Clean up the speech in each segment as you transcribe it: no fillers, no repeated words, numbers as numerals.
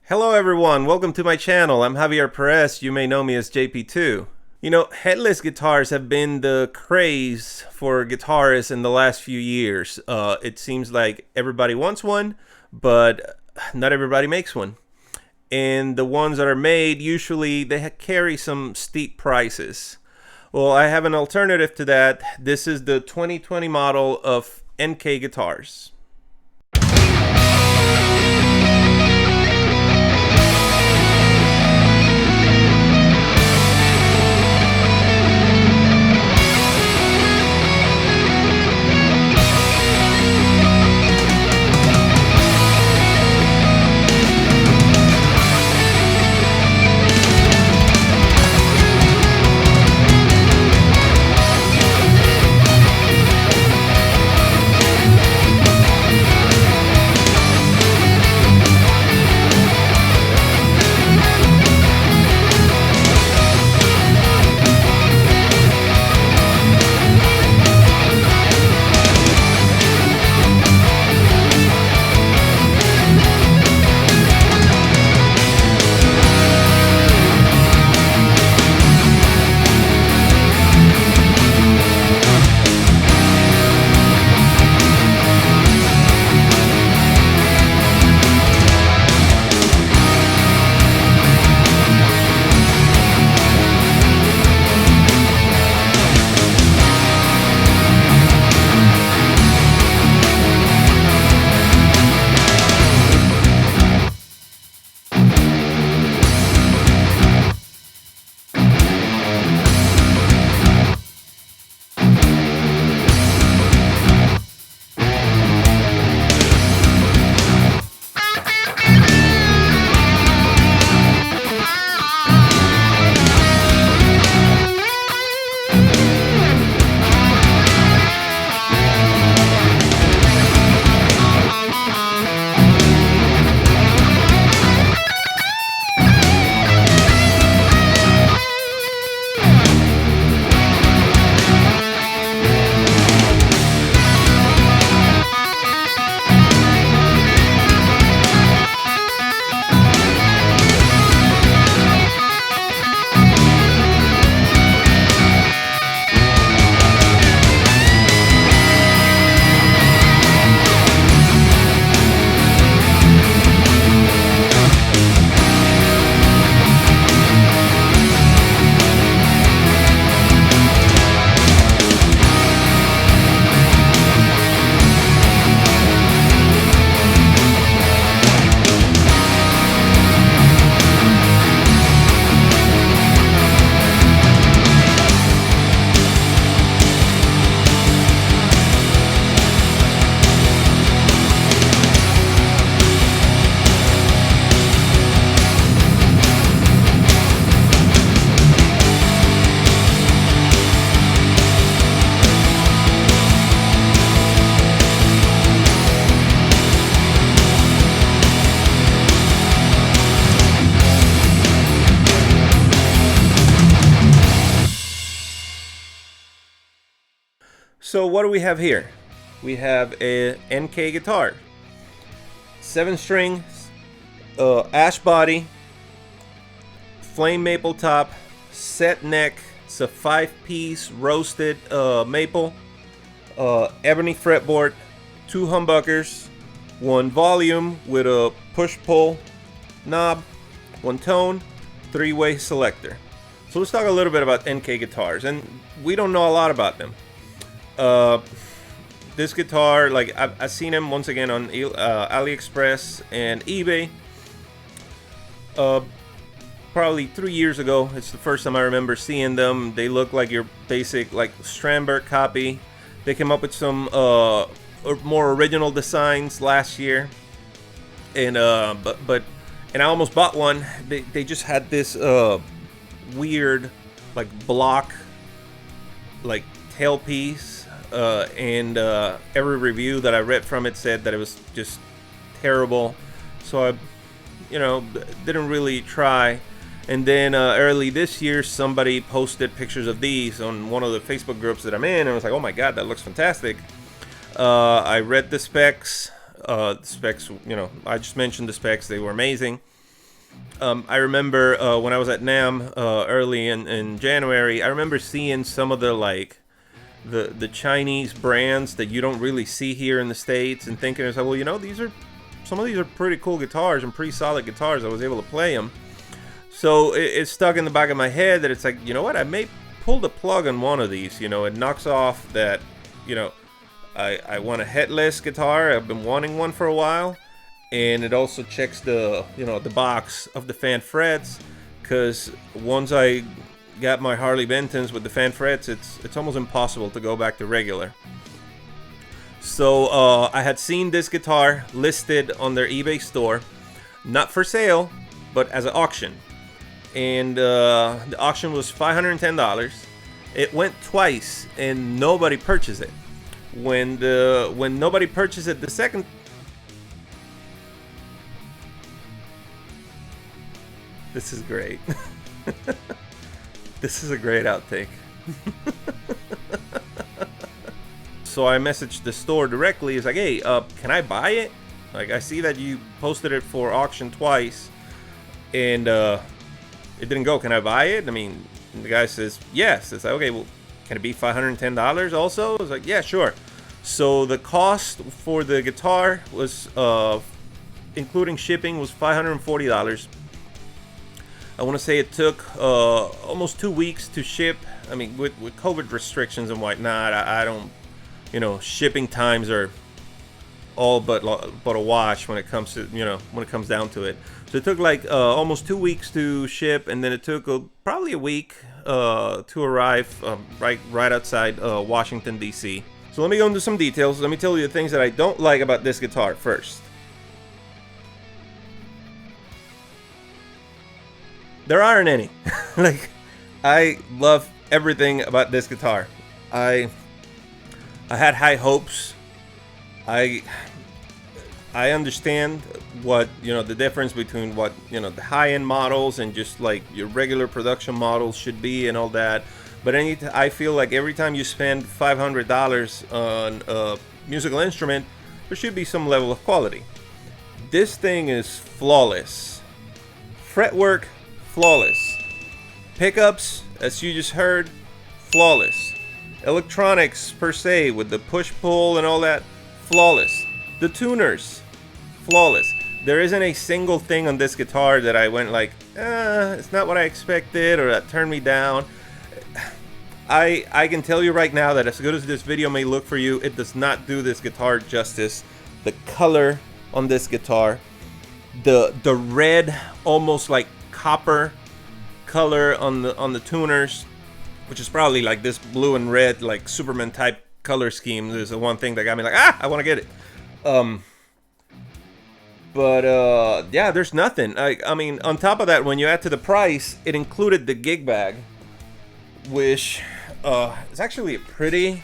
Hello everyone, welcome to my channel. I'm Javier Perez, you may know me as JP2. You know, headless guitars have been the craze for guitarists in the last few years. It seems like everybody wants one, but not everybody makes one. And the ones that are made, usually they carry some steep prices. Well, I have an alternative to that. This is the 2020 model of NK guitars. So what do we have here? We have a NK guitar, 7-string, ash body, flame maple top, set neck. It's a 5-piece roasted maple, ebony fretboard, 2 humbuckers, 1 volume with a push-pull knob, 1 tone, 3-way selector. So let's talk a little bit about NK guitars, and we don't know a lot about them. This guitar, like I've seen them once again on AliExpress and eBay. Probably 3 years ago. It's the first time I remember seeing them. They look like your basic like Strandberg copy. They came up with some more original designs last year, and and I almost bought one. They just had this weird like block like tailpiece. And every review that I read from it said that it was just terrible, so I, didn't really try. And then early this year, somebody posted pictures of these on one of the Facebook groups that I'm in, and I was like, oh my god, that looks fantastic. I read the specs. I just mentioned the specs, they were amazing. I remember when I was at NAM early in January, I remember seeing some of the like the Chinese brands that you don't really see here in the States, and thinking, well, you know, some of these are pretty cool guitars and pretty solid guitars. I was able to play them. So it stuck in the back of my head that it's like, you know what, I may pull the plug on one of these. You know, it knocks off that, you know, I want a headless guitar. I've been wanting one for a while. And it also checks the, you know, the box of the fan frets, because once I got my Harley Bentons with the fan frets, it's almost impossible to go back to regular. So I had seen this guitar listed on their eBay store, not for sale, but as an auction. And the auction was $510. It went twice and nobody purchased it. When nobody purchased it the second, this is great. This is a great outtake. So I messaged the store directly. It's like, hey, can I buy it? Like, I see that you posted it for auction twice, and it didn't go. Can I buy it? I mean, the guy says yes. It's like, okay, well, can it be $510 also? It's like, yeah, sure. So the cost for the guitar was, including shipping, was $540. I want to say it took almost 2 weeks to ship. I mean, with COVID restrictions and whatnot, I don't, you know, shipping times are all but a wash when it comes to, you know, when it comes down to it. So it took like almost 2 weeks to ship, and then it took probably a week to arrive right outside Washington, D.C. So let me go into some details. Let me tell you the things that I don't like about this guitar first. There aren't any. Like, I love everything about this guitar. I had high hopes. I understand what, you know, the difference between what, you know, the high-end models and just like your regular production models should be and all that. But I feel like every time you spend $500 on a musical instrument, there should be some level of quality. This thing is flawless. Fretwork, flawless. Pickups, as you just heard, flawless. Electronics per se, with the push-pull and all that, flawless. The tuners, flawless. There isn't a single thing on this guitar that I went like, it's not what I expected, or that turned me down. I can tell you right now that as good as this video may look for you, it does not do this guitar justice. The color on this guitar, the red, almost like copper color on the tuners, which is probably like this blue and red, like Superman type color scheme, is the one thing that got me like, I want to get it. Yeah, there's nothing. I mean, on top of that, when you add to the price, it included the gig bag, which is actually a pretty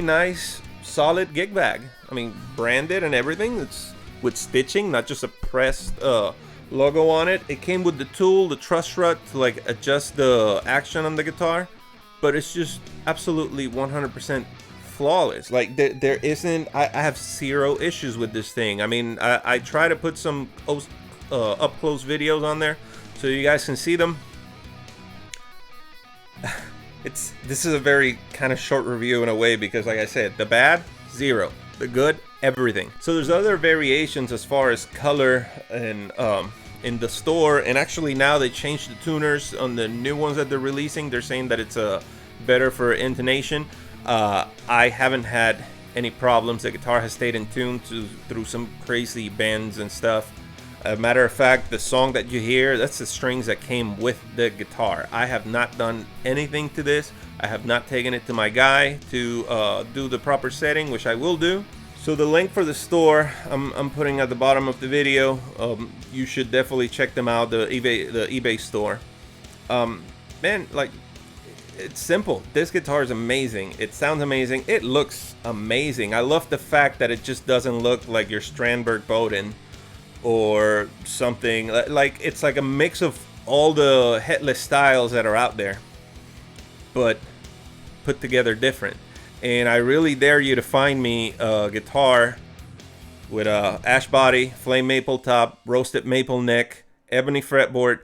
nice, solid gig bag. I mean, branded and everything. It's with stitching, not just a pressed logo on it. It came with the tool, the truss strut, to like adjust the action on the guitar, but it's just absolutely 100% flawless. Like there isn't, I have zero issues with this thing. I mean, I try to put some up close videos on there so you guys can see them. This is a very kind of short review in a way, because like I said, the bad, zero. The good, everything. So there's other variations as far as color and in the store, and actually now they changed the tuners on the new ones that they're releasing. They're saying that it's better for intonation. I haven't had any problems. The guitar has stayed in tune through some crazy bends and stuff. As a matter of fact, the song that you hear, that's the strings that came with the guitar. I have not done anything to this. I have not taken it to my guy to do the proper setting, which I will do. So the link for the store, I'm putting at the bottom of the video. You should definitely check them out, the eBay store. Man, like, it's simple. This guitar is amazing. It sounds amazing. It looks amazing. I love the fact that it just doesn't look like your Strandberg Bowden or something. Like, it's like a mix of all the headless styles that are out there, but put together different. And I really dare you to find me a guitar with a ash body, flame maple top, roasted maple neck, ebony fretboard,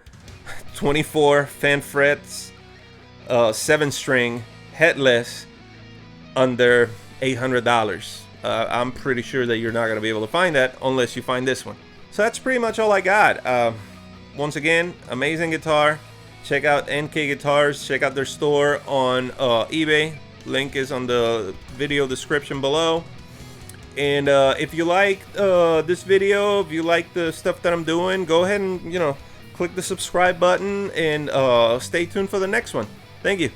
24 fan frets, 7-string, headless, under $800. I'm pretty sure that you're not going to be able to find that unless you find this one. So that's pretty much all I got. Once again, amazing guitar. Check out NK Guitars. Check out their store on eBay. Link is on the video description below. And if you like this video, if you like the stuff that I'm doing, go ahead and, click the subscribe button and stay tuned for the next one. Thank you.